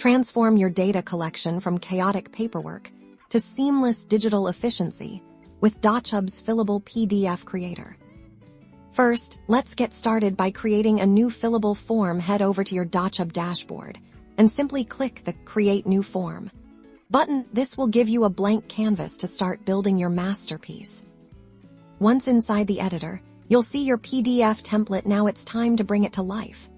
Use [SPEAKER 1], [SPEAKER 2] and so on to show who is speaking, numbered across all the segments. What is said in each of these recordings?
[SPEAKER 1] Transform your data collection from chaotic paperwork to seamless digital efficiency with Dochub's Fillable PDF Creator. First, let's get started by creating a new fillable form. Head over to your Dochub dashboard and simply click the Create New Form button. This will give you a blank canvas to start building your masterpiece. Once inside the editor, you'll see your PDF template. Now it's time to bring it to life.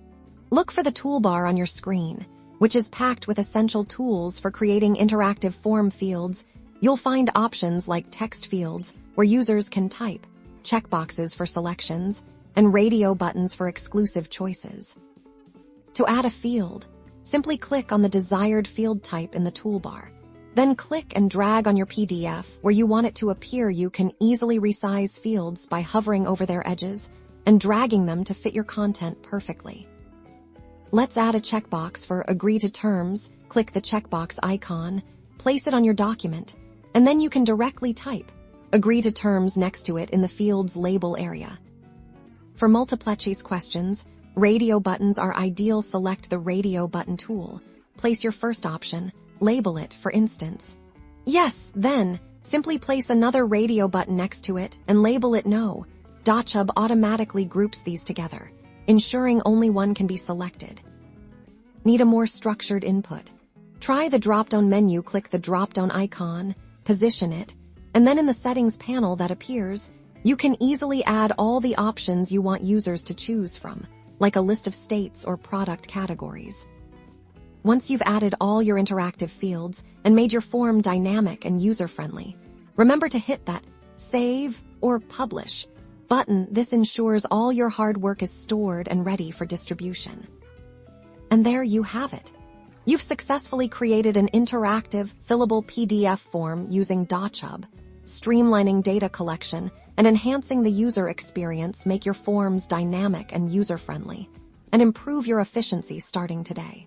[SPEAKER 1] Look for the toolbar on your screen, which is packed with essential tools for creating interactive form fields. You'll find options like text fields, where users can type, checkboxes for selections, and radio buttons for exclusive choices. To add a field, simply click on the desired field type in the toolbar. Then click and drag on your PDF where you want it to appear. You can easily resize fields by hovering over their edges and dragging them to fit your content perfectly. Let's add a checkbox for Agree to Terms. Click the checkbox icon, place it on your document, and then you can directly type Agree to Terms next to it in the field's label area. For multiple-choice questions, radio buttons are ideal. Select the radio button tool. Place your first option, label it, for instance, Yes, then simply place another radio button next to it and label it No. Dochub automatically groups these together, ensuring only one can be selected. Need a more structured input? Try the drop-down menu. Click the drop-down icon, position it, and then in the settings panel that appears, you can easily add all the options you want users to choose from, like a list of states or product categories. Once you've added all your interactive fields and made your form dynamic and user-friendly, remember to hit that Save or Publish button. This ensures all your hard work is stored and ready for distribution. And there you have it. You've successfully created an interactive, fillable PDF form using Dochub, streamlining data collection and enhancing the user experience. Make your forms dynamic and user-friendly, and improve your efficiency starting today.